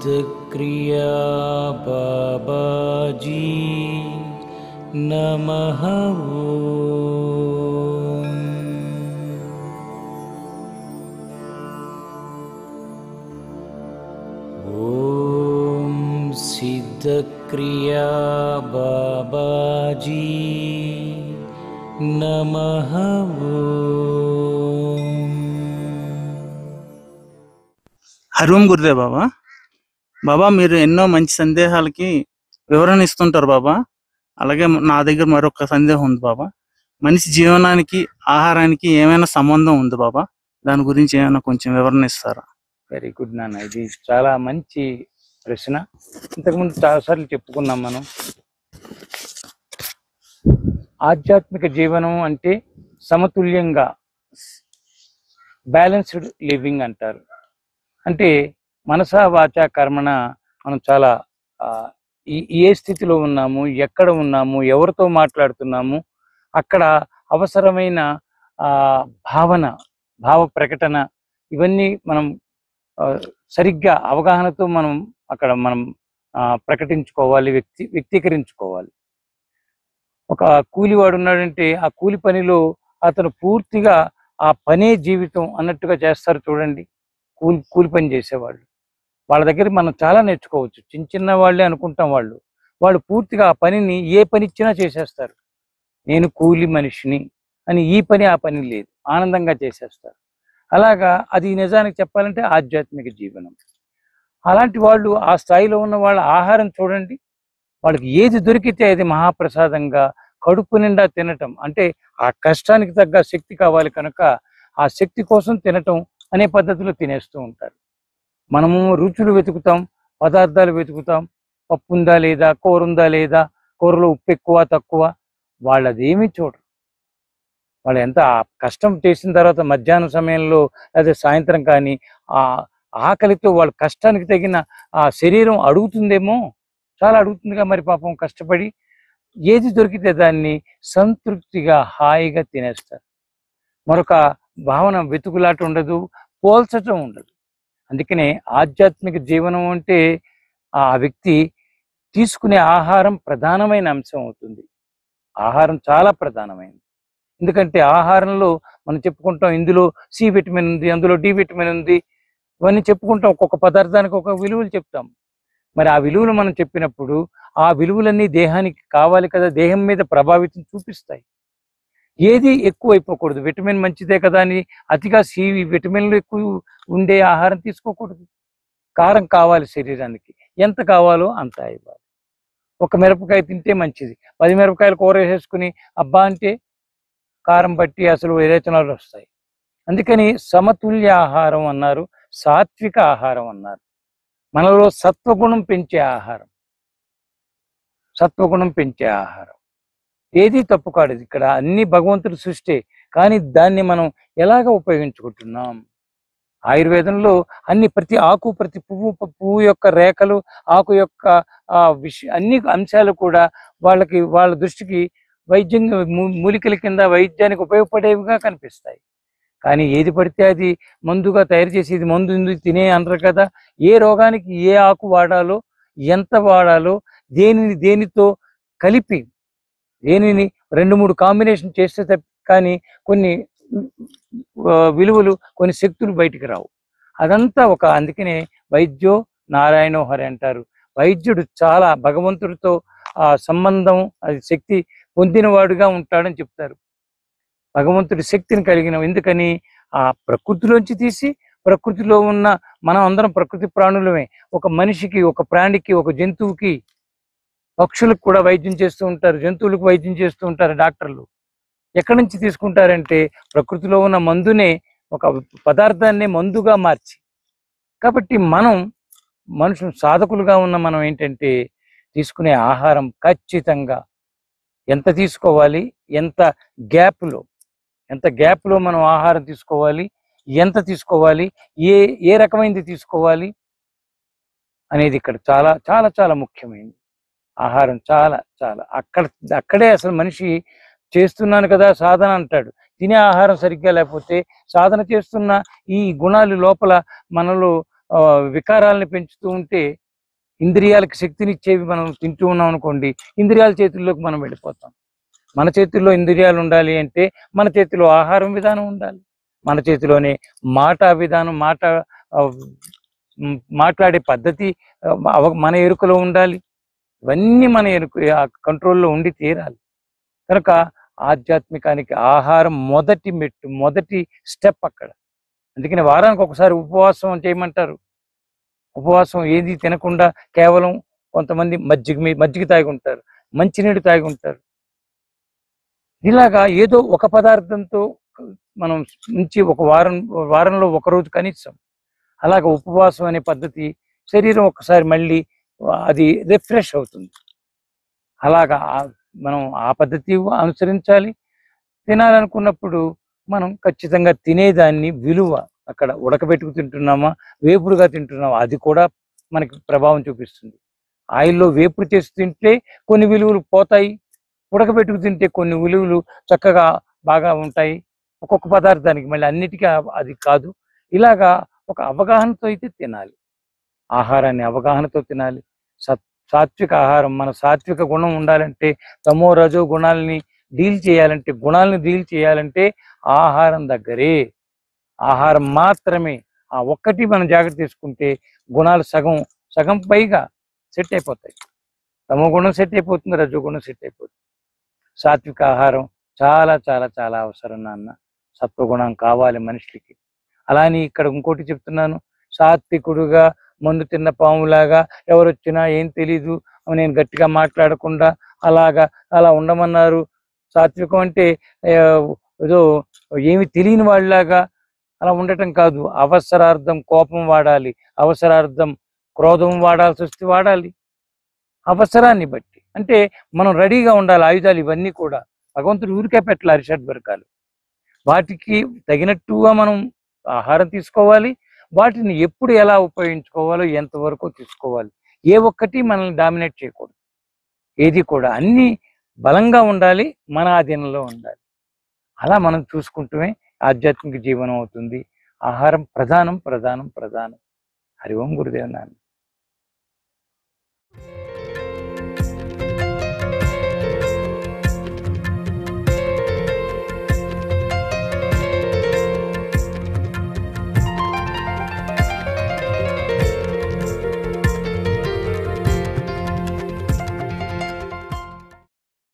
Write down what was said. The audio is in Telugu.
सिद्धक्रिया बाबाजी नमः। ओम सिद्धक्रिया बाबाजी नमः। హరిఓం గురుదేవ్ బాబా. బాబా మీరు ఎన్నో మంచి సందేహాలకి వివరణ ఇస్తుంటారు బాబా. అలాగే నా దగ్గర మరొక సందేహం ఉంది బాబా. మనిషి జీవనానికి ఆహారానికి ఏమైనా సంబంధం ఉంది బాబా? దాని గురించి ఏమైనా కొంచెం వివరణ ఇస్తారా? వెరీ గుడ్ నాన్న, ఇది చాలా మంచి ప్రశ్న. ఇంతకుముందు చాలాసార్లు చెప్పుకున్నాం మనం. ఆధ్యాత్మిక జీవనం అంటే సమతుల్యంగా బ్యాలెన్స్డ్ లివింగ్ అంటారు. అంటే మనసా వాచా కర్మణ మనం చాలా ఏ స్థితిలో ఉన్నాము, ఎక్కడ ఉన్నాము, ఎవరితో మాట్లాడుతున్నాము, అక్కడ అవసరమైన భావ ప్రకటన, ఇవన్నీ మనం సరిగ్గా అవగాహనతో మనం అక్కడ ప్రకటించుకోవాలి, వ్యక్తీకరించుకోవాలి. ఒక కూలివాడు ఉన్నాడంటే ఆ కూలి పనిలో అతను పూర్తిగా ఆ పనే జీవితం అన్నట్టుగా చేస్తారు చూడండి. కూలి పని చేసేవాళ్ళు, వాళ్ళ దగ్గర మనం చాలా నేర్చుకోవచ్చు. చిన్న వాళ్ళే అనుకుంటాం, వాళ్ళు పూర్తిగా ఆ పనిని ఏ పని ఇచ్చినా చేసేస్తారు. నేను కూలి మనిషిని అని ఈ పని ఆ పని లేదు, ఆనందంగా చేసేస్తారు. అలాగా అది నిజానికి చెప్పాలంటే ఆధ్యాత్మిక జీవనం. అలాంటి వాళ్ళు, ఆ స్థాయిలో ఉన్న వాళ్ళ ఆహారం చూడండి, వాళ్ళకి ఏది దొరికితే అది మహాప్రసాదంగా కడుపు నిండా తినటం. అంటే ఆ కష్టానికి తగ్గ శక్తి కావాలి కనుక ఆ శక్తి కోసం తినటం అనే పద్ధతిలో తినేస్తూ ఉంటారు. మనము రుచులు వెతుకుతాం, పదార్థాలు వెతుకుతాం, పప్పు ఉందా లేదా, కూర ఉందా లేదా, కూరలో ఉప్పు ఎక్కువ తక్కువ, వాళ్ళదేమీ చూడరు. వాళ్ళు ఎంత కష్టం చేసిన తర్వాత మధ్యాహ్నం సమయంలో లేదా సాయంత్రం కానీ ఆ ఆకలితో వాళ్ళ కష్టానికి తగిన ఆ శరీరం అడుగుతుందేమో, చాలా అడుగుతుందిగా మరి పాపం కష్టపడి. ఏది దొరికితే దాన్ని సంతృప్తిగా హాయిగా తినేస్తారు. మరొక భావన వెతుకులాట ఉండదు, పోల్చటం ఉండదు. అందుకనే ఆధ్యాత్మిక జీవనం అంటే ఆ వ్యక్తి తీసుకునే ఆహారం ప్రధానమైన అంశం అవుతుంది. ఆహారం చాలా ప్రధానమైనది. ఎందుకంటే ఆహారంలో మనం చెప్పుకుంటాం, ఇందులో సి విటమిన్ ఉంది, అందులో డి విటమిన్ ఉంది, ఇవన్నీ చెప్పుకుంటాం. ఒక్కొక్క పదార్థానికి ఒక విలువలు చెప్తాం. మరి ఆ విలువలు మనం చెప్పినప్పుడు ఆ విలువలన్నీ దేహానికి కావాలి కదా, దేహం మీద ప్రభావితం చూపిస్తాయి. ఏది ఎక్కువ అయిపోకూడదు. విటమిన్ మంచిదే కదా అని అతిగా విటమిన్లు ఎక్కువ ఉండే ఆహారం తీసుకోకూడదు. కారం కావాలి శరీరానికి, ఎంత కావాలో అంత ఇవ్వాలి. ఒక మిరపకాయ తింటే మంచిది, 10 మిరపకాయలు కూర వేసేసుకుని అబ్బా అంటే కారం బట్టి అసలు విరేచనాలు వస్తాయి. అందుకని సమతుల్య ఆహారం అన్నారు, సాత్విక ఆహారం అన్నారు. మనలో సత్వగుణం పెంచే ఆహారం, ఏది తప్పు కాదు. ఇక్కడ అన్ని భగవంతుడి సృష్టి, కానీ దాన్ని మనం ఎలాగ ఉపయోగించుకుంటున్నాం? ఆయుర్వేదంలో ప్రతి ఆకు, ప్రతి పువ్వు యొక్క రేఖలు, ఆకు యొక్క అన్ని అంశాలు కూడా వాళ్ళ దృష్టికి వైద్యంగా, మూలికల కింద వైద్యానికి ఉపయోగపడేవిగా కనిపిస్తాయి. కానీ ఏది పడితే అది మందుగా తయారు చేసి, ఇది మందు తినే అనరు కదా. ఏ రోగానికి ఏ ఆకు వాడాలో, ఎంత వాడాలో, దేనితో కలిపి, దేనిని 2-3 కాంబినేషన్ చేస్తే కానీ కొన్ని విలువలు, కొన్ని శక్తులు బయటికి రావు. అదంతా అందుకనే వైద్యో నారాయణో హరి అంటారు. వైద్యుడు చాలా భగవంతుడితో సంబంధం, అది శక్తి పొందినవాడుగా ఉంటాడని చెప్తారు. భగవంతుడి శక్తిని కలిగిన, ఎందుకని ఆ ప్రకృతిలోంచి తీసి, ప్రకృతిలో ఉన్న మనం అందరం ప్రకృతి ప్రాణులమే. ఒక మనిషికి, ఒక ప్రాణికి, ఒక జంతువుకి, పక్షులకు కూడా వైద్యం చేస్తూ ఉంటారు, జంతువులకు వైద్యం చేస్తూ ఉంటారు డాక్టర్లు. ఎక్కడి నుంచి తీసుకుంటారంటే ప్రకృతిలో ఉన్న మందునే, ఒక పదార్థాన్ని మందుగా మార్చి. కాబట్టి మనుషులు సాధకులుగా ఉన్న మనం ఏంటంటే తీసుకునే ఆహారం ఖచ్చితంగా ఎంత తీసుకోవాలి, ఎంత గ్యాప్లో మనం ఆహారం తీసుకోవాలి, ఎంత తీసుకోవాలి, ఏ రకమైనది తీసుకోవాలి అనేది ఇక్కడ చాలా చాలా చాలా ముఖ్యమైనది. ఆహారం చాలా చాలా అక్కడే అసలు మనిషి చేస్తున్నాను కదా సాధన అంటాడు. తినే ఆహారం సరిగ్గా లేకపోతే సాధన చేస్తున్న ఈ గుణాలు లోపల మనలో వికారాలని పెంచుతూ ఉంటే ఇంద్రియాలకు శక్తినిచ్చేవి మనం తింటూ ఉన్నాం అనుకోండి, ఇంద్రియాల చేతుల్లోకి మనం వెళ్ళిపోతాం. మన చేతుల్లో ఇంద్రియాలు ఉండాలి అంటే మన చేతిలో ఆహారం విధానం ఉండాలి, మన చేతిలోనే మాట విధానం, ఆ, మాట్లాడే పద్ధతి మన ఎరుకలో ఉండాలి. ఇవన్నీ మన కంట్రోల్లో ఉండి తీరాలి. కనుక ఆధ్యాత్మికానికి ఆహారం మొదటి మెట్టు, మొదటి స్టెప్ అక్కడ. అందుకని వారానికి ఒకసారి ఉపవాసం చేయమంటారు. ఉపవాసం ఏది తినకుండా కేవలం కొంతమంది మజ్జిగ తాగి ఉంటారు, మంచినీళ్ళు తాగి ఉంటారు. ఇలాగా ఏదో ఒక పదార్థంతో మనం నుంచి వారంలో ఒకరోజు కనీసం అలాగ ఉపవాసం అనే పద్ధతి, శరీరం ఒకసారి మళ్ళీ అది రిఫ్రెష్ అవుతుంది. అలాగా మనం ఆ పద్ధతి అనుసరించాలి. తినాలనుకున్నప్పుడు మనం ఖచ్చితంగా తినేదాన్ని విలువ, అక్కడ ఉడకబెట్టుకు తింటున్నామా, వేపుడుగా తింటున్నామా, అది కూడా మనకి ప్రభావం చూపిస్తుంది. ఆయిల్లో వేపుడు చేసి తింటే కొన్ని విలువలు పోతాయి, ఉడకబెట్టుకు తింటే కొన్ని విలువలు చక్కగా బాగా ఉంటాయి. ఒక్కొక్క పదార్థానికి మళ్ళీ అన్నిటికీ అది కాదు. ఇలాగా ఒక అవగాహనతో అయితే తినాలి, ఆహారాన్ని అవగాహనతో తినాలి. సాత్విక ఆహారం, మన సాత్విక గుణం ఉండాలంటే, తమో రజో గుణాలని గుణాలను డీల్ చేయాలంటే ఆహారం దగ్గరే, ఆహారం మాత్రమే. ఆ ఒక్కటి మనం జాగ్రత్త తీసుకుంటే గుణాలు సగం పైగా సెట్ అయిపోతాయి. తమో గుణం సెట్ అయిపోతుంది, రజో గుణం సెట్ అయిపోతుంది. సాత్విక ఆహారం చాలా చాలా చాలా అవసరం నాన్న. సత్వగుణం కావాలి మనిషికి. అలాని ఇక్కడ ఇంకోటి చెప్తున్నాను, సాత్వికుడుగా మందు తిన్న పాములాగా ఎవరొచ్చినా ఏం తెలీదు, నేను గట్టిగా మాట్లాడకుండా అలా ఉండమన్నారు. సాత్వికం అంటే ఏదో ఏమి తెలియని వాళ్ళలాగా అలా ఉండటం కాదు. అవసరార్థం కోపం వాడాలి, అవసరార్థం క్రోధం వాడాల్సి వస్తే వాడాలి, అవసరాన్ని బట్టి. అంటే మనం రెడీగా ఉండాలి. ఆయుధాలు ఇవన్నీ కూడా భగవంతుడు ఊరికే పెట్టాలి, అరిషడ్ వర్గాలు. వాటికి తగినట్టుగా మనం ఆహారం తీసుకోవాలి. వాటిని ఎప్పుడు ఎలా ఉపయోగించుకోవాలో ఎంతవరకు తీసుకోవాలి. ఏ ఒక్కటి మనల్ని డామినేట్ చేయకూడదు. ఏది కూడా అన్ని బలంగా ఉండాలి, మన ఆధీనంలో ఉండాలి. అలా మనం చూసుకుంటూనే ఆధ్యాత్మిక జీవనం అవుతుంది. ఆహారం ప్రధానం ప్రధానం ప్రధానం. హరి ఓం గురుదేవ్ నాన్న.